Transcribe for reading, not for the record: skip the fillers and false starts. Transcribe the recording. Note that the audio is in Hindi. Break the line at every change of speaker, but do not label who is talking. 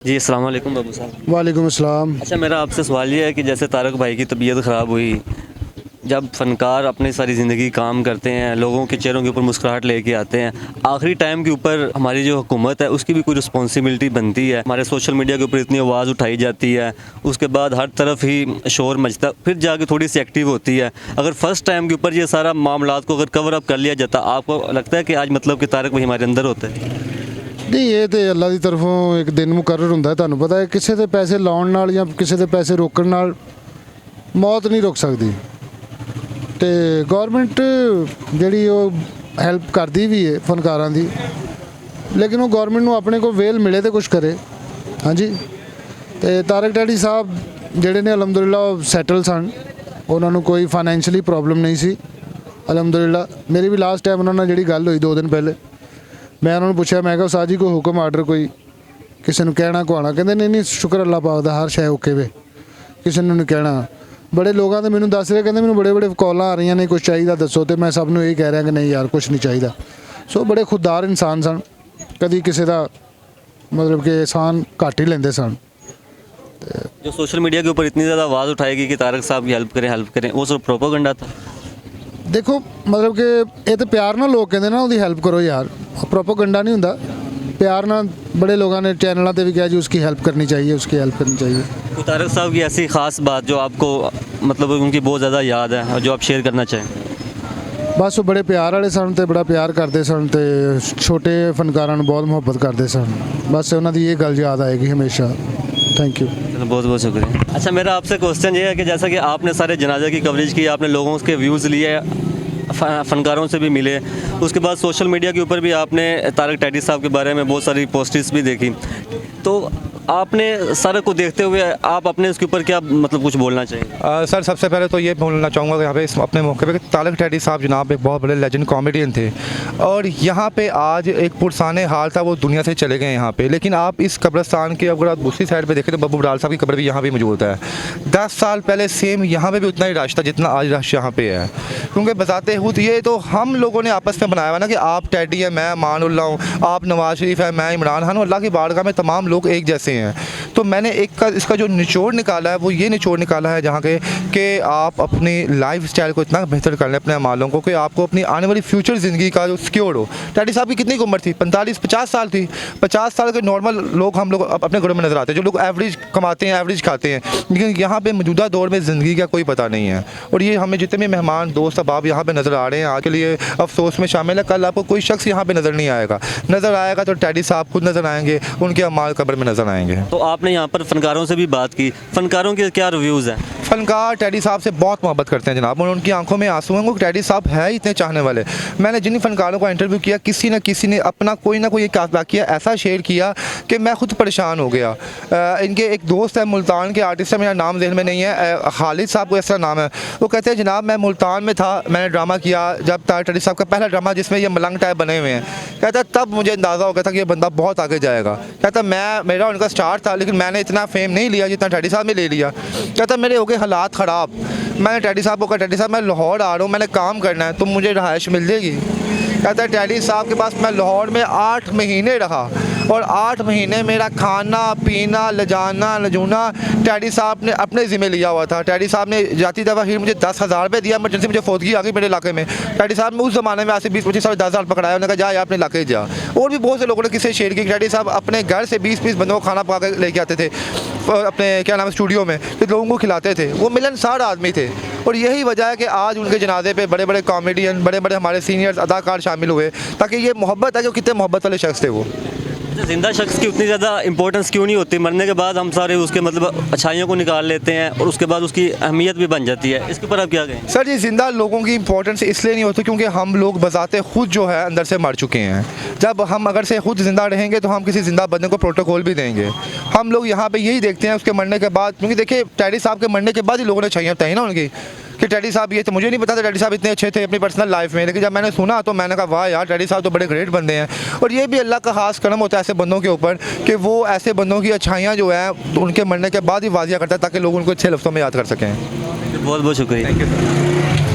जी, अस्सलाम वालेकुम बाबू साहब।
वालेकुम अस्सलाम।
अच्छा, मेरा आपसे सवाल ये है कि जैसे तारक भाई की तबीयत ख़राब हुई, जब फ़नकार अपनी सारी ज़िंदगी काम करते हैं, लोगों के चेहरों के ऊपर मुस्कुराहट लेके आते हैं, आखिरी टाइम के ऊपर हमारी जो हुकूमत है उसकी भी कोई रिस्पॉन्सिबिलिटी बनती है। हमारे सोशल मीडिया के ऊपर इतनी आवाज़ उठाई जाती है, उसके बाद हर तरफ ही शोर मचता, फिर जाके थोड़ी सी एक्टिव होती है। अगर फ़र्स्ट टाइम के ऊपर ये सारा मामलात को अगर कवर अप कर लिया जाता, आपको लगता है कि आज मतलब कि तारक भाई हमारे अंदर होते हैं?
नहीं, ये तो अल्लाह की तरफों एक दिन मुकर्रर ਹੁੰਦਾ ਤੁਹਾਨੂੰ ਪਤਾ ਹੈ। ਕਿਸੇ ਦੇ ਪੈਸੇ ਲਾਉਣ ਨਾਲ ਜਾਂ ਕਿਸੇ ਦੇ ਪੈਸੇ ਰੋਕਣ ਨਾਲ ਮੌਤ ਨਹੀਂ ਰੁਕ ਸਕਦੀ। ਤੇ ਗਵਰਨਮੈਂਟ ਜਿਹੜੀ ਉਹ ਹੈਲਪ ਕਰਦੀ ਵੀ ਹੈ ਫਨਕਾਰਾਂ ਦੀ, ਲੇਕਿਨ ਉਹ ਗਵਰਨਮੈਂਟ ਨੂੰ ਆਪਣੇ ਕੋਲ ਵੇਲ ਮਿਲੇ ਤੇ ਕੁਝ ਕਰੇ। ਹਾਂਜੀ, ਤੇ ਤਾਰਕ ਡੈਡੀ ਸਾਹਿਬ ਜਿਹੜੇ ਨੇ ਅਲਹਮਦੁਲਿਲਾ ਉਹ ਸੈਟਲ ਸਨ, ਉਹਨਾਂ ਨੂੰ ਕੋਈ ਫਾਈਨੈਂਸ਼ੀਅਲੀ ਪ੍ਰੋਬਲਮ ਨਹੀਂ ਸੀ ਅਲਹਮਦੁਲਿਲਾ। ਮੇਰੀ ਵੀ ਲਾਸਟ ਟਾਈਮ ਉਹਨਾਂ ਨਾਲ ਜਿਹੜੀ ਗੱਲ ਹੋਈ 2 ਦਿਨ ਪਹਿਲੇ, मैं उन्होंने पूछा, मैं कहा उस्ताद जी कोई हुक्म आर्डर कोई किसी ने कहना कुआना, कहते नहीं नहीं शुक्र अल्लाह पाक दा हर शै ओके वे, किसी ने नहीं कहना। बड़े लोगों ने मैंने दस रहे, कहते मैंने बड़े बड़े कॉल आ रही ने कुछ चाहिए दसो, तो मैं सब यही कह रहा कि नहीं यार कुछ नहीं चाहिए। सो बड़े खुददार इंसान सन, कभी किसी का मतलब कि एहसान घट ही लेंदे सन।
जो सोशल मीडिया के ऊपर इतनी ज़्यादा आवाज़ उठाएगी कि तारक साहब की हेल्प करें, वो सिर्फ प्रोपोगंडा था।
देखो मतलब कि ये तो प्यार ना लोग कहते ना उसकी हेल्प करो यार, प्रोपोगंडा नहीं होंदा। प्यार ना बड़े लोगों ने चैनलों पे भी कहा जी उसकी हेल्प करनी चाहिए, उसकी हेल्प करनी चाहिए।
तो तारक साहब की ऐसी ख़ास बात जो आपको मतलब उनकी बहुत ज़्यादा याद है और जो आप शेयर करना चाहें?
बस वो बड़े प्यार वाले सन, तो बड़ा प्यार करते सन, तो छोटे फनकारां नूं बहुत मुहब्बत करते सन। बस उन्हों की ये गल याद आएगी हमेशा। Thank you.
बहुत बहुत शुक्रिया। अच्छा, मेरा आपसे क्वेश्चन ये है कि जैसा कि आपने सारे जनाजे की कवरेज की, आपने लोगों के व्यूज़ लिए, फ़नकारों से भी मिले, उसके बाद सोशल मीडिया के ऊपर भी आपने तारक डैडी साहब के बारे में बहुत सारी पोस्ट्स भी देखी, तो आपने सारे को देखते हुए आप अपने उसके ऊपर क्या मतलब कुछ बोलना चाहिए?
सर सबसे पहले तो ये बोलना चाहूँगा कि यहाँ पे अपने मौके पे तारक डैडी साहब जनाब एक बहुत बड़े लेजेंड कॉमेडियन थे, और यहाँ पे आज एक पुरसाने हाल था, वो दुनिया से चले गए यहाँ पे। लेकिन आप इस कब्रिस्तान के अगर आप दूसरी साइड पे देखें तो बब्बू बड़ाल साहब की कब्र भी यहाँ पे मौजूद है। 10 साल पहले सेम यहाँ पे भी उतना ही रश था जितना आज रश यहाँ पे है, क्योंकि बताते खुद ये तो हम लोगों ने आपस में बनाया हुआ ना कि आप टैडी है, मैं मानुल्लाह हूँ, आप नवाज शरीफ है, मैं इमरान खान हूँ। अल्लाह की बारगाह में तमाम लोग एक जैसे हैं। तो मैंने इसका जो निचोड़ निकाला है वो ये निचोड़ निकाला है जहाँ के कि आप अपनी लाइफ स्टाइल को इतना बेहतर कर लें अपने अमालों को कि आपको अपनी आने वाली फ्यूचर ज़िंदगी का जो सिक्योर हो। डैडी साहब की कितनी उम्र थी? 45-50 साल थी। 50 साल के नॉर्मल लोग हम लोग अपने घरों में नज़र आते हैं, जो लोग एवरेज कमाते हैं, एवरेज खाते हैं। लेकिन यहाँ पे मौजूदा दौर में ज़िंदगी का कोई पता नहीं है, और ये हमें जितने भी मेहमान दोस्त अहबाब यहाँ पे नज़र आ रहे हैं आज के लिए अफसोस में शामिल है। कल आपको कोई शख्स यहाँ पे नज़र नहीं आएगा, नज़र आएगा तो डैडी साहब खुद नज़र आएंगे, उनके अमाल कब्र में नज़र आएंगे।
तो आपने यहाँ पर फ़नकारों से भी बात की, फ़नकारों के क्या रिव्यूज़ हैं?
फनकार टैडी साहब से बहुत मोहब्बत करते हैं जनाब, और उनकी आंखों में आंसू हैं। वो टैडी साहब है ही इतने चाहने वाले। मैंने जिन फनकारों को इंटरव्यू किया, किसी न किसी ने अपना कोई ना कोई एक वाक़या ऐसा शेयर किया कि मैं खुद परेशान हो गया। इनके एक दोस्त है मुल्तान के आर्टिस्ट है, मेरा नाम ज़हन में नहीं है, खालिद साहब को ऐसा नाम है। वो कहते हैं जनाब मैं मुल्तान में था, मैंने ड्रामा किया, जब टैडी साहब का पहला ड्रामा जिसमें ये मलंग टाइप बने हुए हैं, कहता तब मुझे अंदाज़ा हो गया था कि ये बंदा बहुत आगे जाएगा। कहता मेरा उनका स्टार्ट था, लेकिन मैंने इतना फेम नहीं लिया जितना टैडी साहब ने ले लिया। कहता मेरे हो गए हालात ख़राब। मैंने टैडी साहब को कहा टैडी साहब मैं लाहौर आ रहा हूँ, मैंने काम करना है, तो मुझे रहाइश मिल जाएगी? कहता है टैडी साहब के पास मैं लाहौर में 8 महीने रहा, और 8 महीने मेरा खाना पीना लजाना लजूना टैडी साहब ने अपने ज़िम्मे लिया हुआ था। टैडी साहब ने जाती दफ़ा ही मुझे 10,000 रुपये दिया, इमरजेंसी मुझे फौतगी आ गई मेरे इलाके में। टैडी साहब ने उस ज़माने में आज से 20-25 साल 10,000 पकड़ाया, उन्होंने कहा जा या अपने इलाके जा। और भी बहुत से लोगों ने किसी शेयर की टैडी साहब अपने घर से 20-20 बंदों को खाना पका के लेके आते थे अपने क्या नाम है स्टूडियो में, तो लोगों को खिलाते थे। वो मिलनसार आदमी थे, और यही वजह है कि आज उनके जनाजे पे बड़े बड़े कॉमेडियन, बड़े बड़े हमारे सीनियर्स अदाकार शामिल हुए, ताकि ये मोहब्बत है कि कितने मोहब्बत वाले शख्स थे वो।
ज़िंदा शख्स की उतनी ज़्यादा इंपॉर्टेंस क्यों नहीं होती? मरने के बाद हम सारे उसके मतलब अच्छाइयों को निकाल लेते हैं, और उसके बाद उसकी अहमियत भी बन जाती है। इसके ऊपर आप क्या कहें?
सर ये ज़िंदा लोगों की इंपॉर्टेंस इसलिए नहीं होती क्योंकि हम लोग बजाते खुद जो है अंदर से मर चुके हैं। जब हम अगर से खुद ज़िंदा रहेंगे तो हम किसी ज़िंदा बंदे को प्रोटोकॉल भी देंगे। हम लोग यहाँ पे यही देखते हैं उसके मरने के बाद, क्योंकि देखिए टैडी साहब के मरने के बाद ही लोगों ने चाहिए बताई ना उनकी कि टैडी साहब ये तो मुझे नहीं पता था टैडी साहब इतने अच्छे थे अपनी पर्सनल लाइफ में। लेकिन जब मैंने सुना तो मैंने कहा वाह यार टैडी साहब तो बड़े ग्रेट बंदे हैं। और ये भी अल्लाह का खास करम होता है ऐसे बंदों के ऊपर कि वो ऐसे बंदों की अच्छाइयाँ जो है उनके मरने के बाद ही वाजिया करता है, ताकि लोग उनको अच्छे लफ्ज़ों में याद कर सकें।
बहुत बहुत शुक्रिया।
Thank you sir.